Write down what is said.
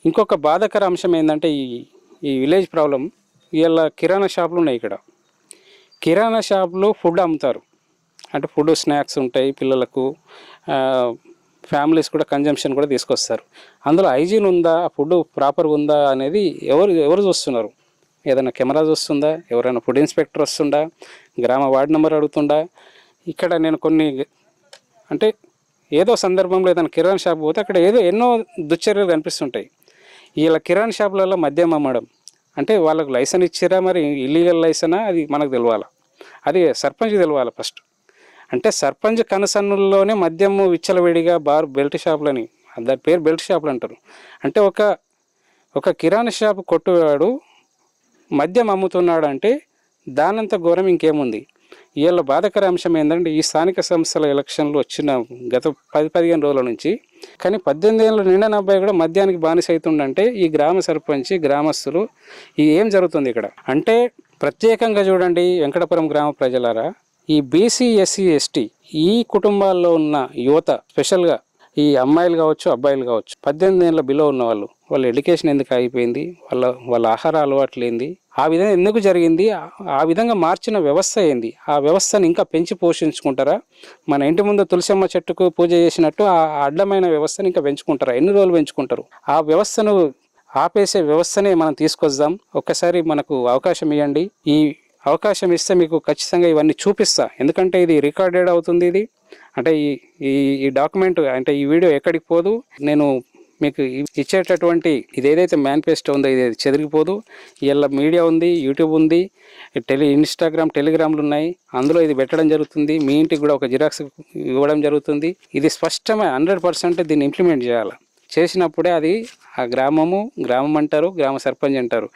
ఇంకొక బాధాకర అంశం ఏంటంటే ఈ విలేజ్ ప్రాబ్లం, వీళ్ళ కిరాణా షాపులు ఉన్నాయి ఇక్కడ. కిరాణా షాపులు ఫుడ్ అమ్ముతారు, అంటే ఫుడ్ స్నాక్స్ ఉంటాయి పిల్లలకు, ఫ్యామిలీస్ కూడా కన్జంప్షన్ కూడా తీసుకొస్తారు. అందులో హైజీన్ ఉందా, ఫుడ్ ప్రాపర్గా ఉందా అనేది ఎవరు చూస్తున్నారు? ఏదైనా కెమెరా చూస్తుందా? ఎవరైనా ఫుడ్ ఇన్స్పెక్టర్ వస్తుందా? గ్రామ వార్డు నెంబర్ అడుగుతుందా? ఇక్కడ నేను కొన్ని అంటే ఏదో సందర్భంలో ఏదైనా కిరాణా షాప్ పోతే అక్కడ ఎన్నో దుశ్చర్యలు కనిపిస్తుంటాయి. వీళ్ళ కిరాణా షాపులలో మద్యం అమ్మడం అంటే వాళ్ళకు లైసెన్స్ ఇచ్చిరా, మరి ఇల్లీగల్ లైసెనా అది మనకు తెలియాలి. అది సర్పంచ్కి తెలియాలి ఫస్ట్. అంటే సర్పంచ్ కనసన్నుల్లోనే మద్యము విచ్చలవిడిగా బెల్ట్ షాపులని, దాని పేరు బెల్ట్ షాపులు అంటారు. అంటే ఒక కిరాణా షాపు కొట్టువాడు మద్యం అమ్ముతున్నాడు అంటే దానంత ఘోరం ఇంకేముంది? వీళ్ళ బాధాకర అంశం ఏంటంటే ఈ స్థానిక సంస్థల ఎలక్షన్లు వచ్చిన గత 10-15 రోజుల నుంచి, కానీ 18 ఏళ్ళు నిండిన అబ్బాయి కూడా మద్యానికి బానిస అవుతుండంటే ఈ గ్రామ సర్పంచ్, గ్రామస్తులు ఏం జరుగుతుంది ఇక్కడ అంటే? ప్రత్యేకంగా చూడండి వెంకటపురం గ్రామ ప్రజలారా, ఈ బీసీ, ఎస్సీ, ఎస్టీ ఈ కుటుంబాల్లో ఉన్న యువత, స్పెషల్గా ఈ అమ్మాయిలు కావచ్చు, అబ్బాయిలు కావచ్చు, 18 ఏళ్ళ బిలో ఉన్న వాళ్ళ ఎడ్యుకేషన్ ఎందుకు ఆగిపోయింది, వాళ్ళ ఆహార అలవాట్లు ఏంది, ఆ విధంగా ఎందుకు జరిగింది, ఆ విధంగా మార్చిన వ్యవస్థ ఏంది, ఆ వ్యవస్థను ఇంకా పెంచి పోషించుకుంటారా? మన ఇంటి ముందు తులసమ్మ చెట్టుకు పూజ చేసినట్టు ఆ అడ్డమైన వ్యవస్థను ఇంకా పెంచుకుంటారా? ఎన్ని రోజులు పెంచుకుంటారు? ఆ వ్యవస్థను ఆపేసే వ్యవస్థనే మనం తీసుకొద్దాం. ఒక్కసారి మనకు అవకాశం ఇవ్వండి. ఈ అవకాశం ఇస్తే మీకు ఖచ్చితంగా ఇవన్నీ చూపిస్తా. ఎందుకంటే ఇది రికార్డెడ్ అవుతుంది. ఇది అంటే ఈ డాక్యుమెంట్ అంటే ఈ వీడియో ఎక్కడికి పోదు. నేను మీకు ఇచ్చేటటువంటి ఇది ఏదైతే మేనిఫెస్టో ఉందో ఇది చెదిరిపోదు. ఇలా మీడియా ఉంది, యూట్యూబ్ ఉంది, ఇన్స్టాగ్రామ్, టెలిగ్రామ్లు ఉన్నాయి. అందులో ఇది పెట్టడం జరుగుతుంది. మీ ఇంటికి కూడా ఒక జిరాక్స్ ఇవ్వడం జరుగుతుంది. ఇది స్పష్టమైన 100% దీన్ని ఇంప్లిమెంట్ చేయాలి. చేసినప్పుడే అది ఆ గ్రామం అంటారు, గ్రామ సర్పంచ్ అంటారు.